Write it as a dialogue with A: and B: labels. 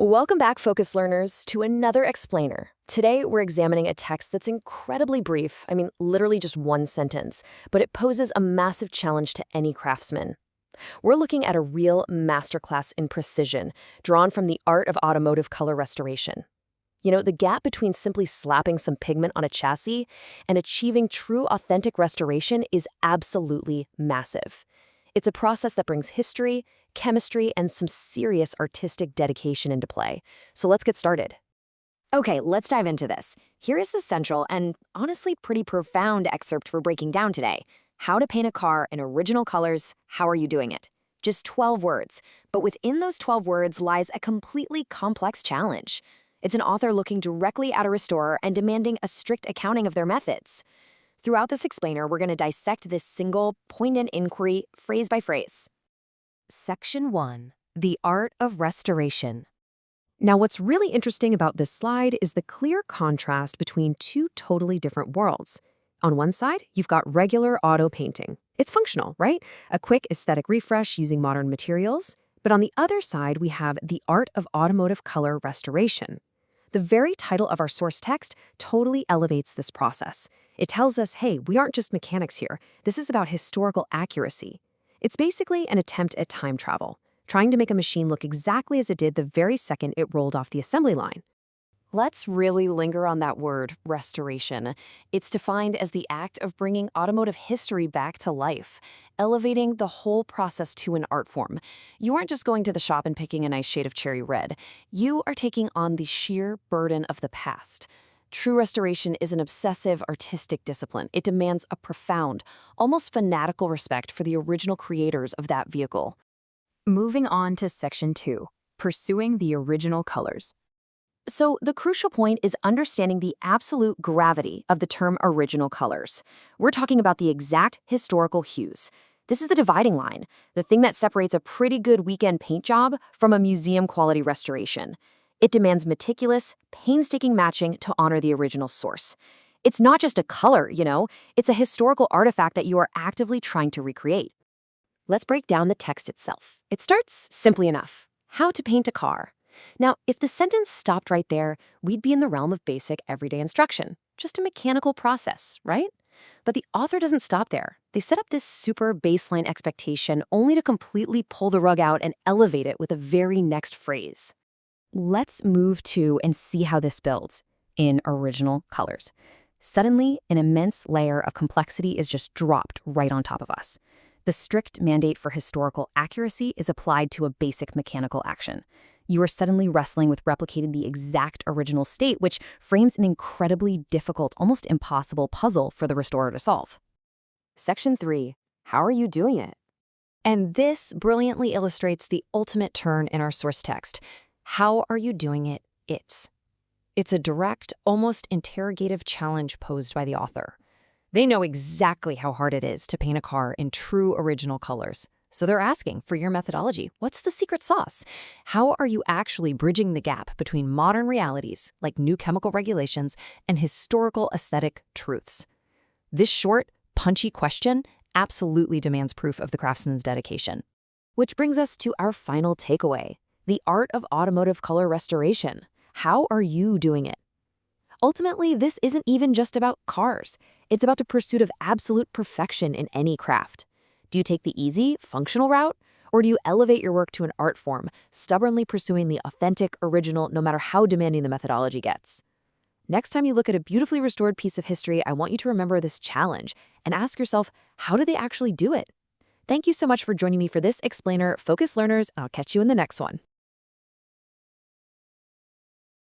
A: Welcome back, Focus Learners, to another explainer. Today, we're examining a text that's incredibly brief, literally just one sentence, but it poses a massive challenge to any craftsman. We're looking at a real masterclass in precision, drawn from the art of automotive color restoration. The gap between simply slapping some pigment on a chassis and achieving true, authentic restoration is absolutely massive. It's a process that brings history, chemistry, and some serious artistic dedication into play. So let's get started.
B: Okay, let's dive into this. Here is the central and honestly pretty profound excerpt for breaking down today. How to paint a car in original colors, how are you doing it? Just 12 words, but within those 12 words lies a completely complex challenge. It's an author looking directly at a restorer and demanding a strict accounting of their methods. Throughout this explainer, we're going to dissect this single, poignant inquiry phrase by phrase.
A: Section 1. The Art of Restoration. Now, what's really interesting about this slide is the clear contrast between two totally different worlds. On one side, you've got regular auto painting. It's functional, right? A quick aesthetic refresh using modern materials. But on the other side, we have the art of automotive color restoration. The very title of our source text totally elevates this process. It tells us, hey, we aren't just mechanics here. This is about historical accuracy. It's basically an attempt at time travel, trying to make a machine look exactly as it did the very second it rolled off the assembly line. Let's really linger on that word, restoration. It's defined as the act of bringing automotive history back to life, elevating the whole process to an art form. You aren't just going to the shop and picking a nice shade of cherry red. You are taking on the sheer burden of the past. True restoration is an obsessive artistic discipline. It demands a profound, almost fanatical respect for the original creators of that vehicle. Moving on to Section 2, Pursuing the Original Colors. So the crucial point is understanding the absolute gravity of the term original colors. We're talking about the exact historical hues. This is the dividing line, the thing that separates a pretty good weekend paint job from a museum-quality restoration. It demands meticulous, painstaking matching to honor the original source. It's not just a color, it's a historical artifact that you are actively trying to recreate. Let's break down the text itself. It starts simply enough. How to paint a car. Now, if the sentence stopped right there, we'd be in the realm of basic everyday instruction, just a mechanical process, right? But the author doesn't stop there. They set up this super baseline expectation only to completely pull the rug out and elevate it with the very next phrase. Let's move to and see how this builds in original colors. Suddenly, an immense layer of complexity is just dropped right on top of us. The strict mandate for historical accuracy is applied to a basic mechanical action. You are suddenly wrestling with replicating the exact original state, which frames an incredibly difficult, almost impossible puzzle for the restorer to solve. Section 3. How are you doing it? And this brilliantly illustrates the ultimate turn in our source text. How are you doing it? It's a direct, almost interrogative challenge posed by the author. They know exactly how hard it is to paint a car in true original colors. So they're asking for your methodology. What's the secret sauce? How are you actually bridging the gap between modern realities, like new chemical regulations, and historical aesthetic truths? This short, punchy question absolutely demands proof of the craftsman's dedication. Which brings us to our final takeaway, the art of automotive color restoration. How are you doing it? Ultimately, this isn't even just about cars. It's about the pursuit of absolute perfection in any craft. Do you take the easy, functional route, or do you elevate your work to an art form, stubbornly pursuing the authentic, original, no matter how demanding the methodology gets? Next time you look at a beautifully restored piece of history, I want you to remember this challenge and ask yourself, how do they actually do it? Thank you so much for joining me for this explainer, Focus Learners, and I'll catch you in the next one.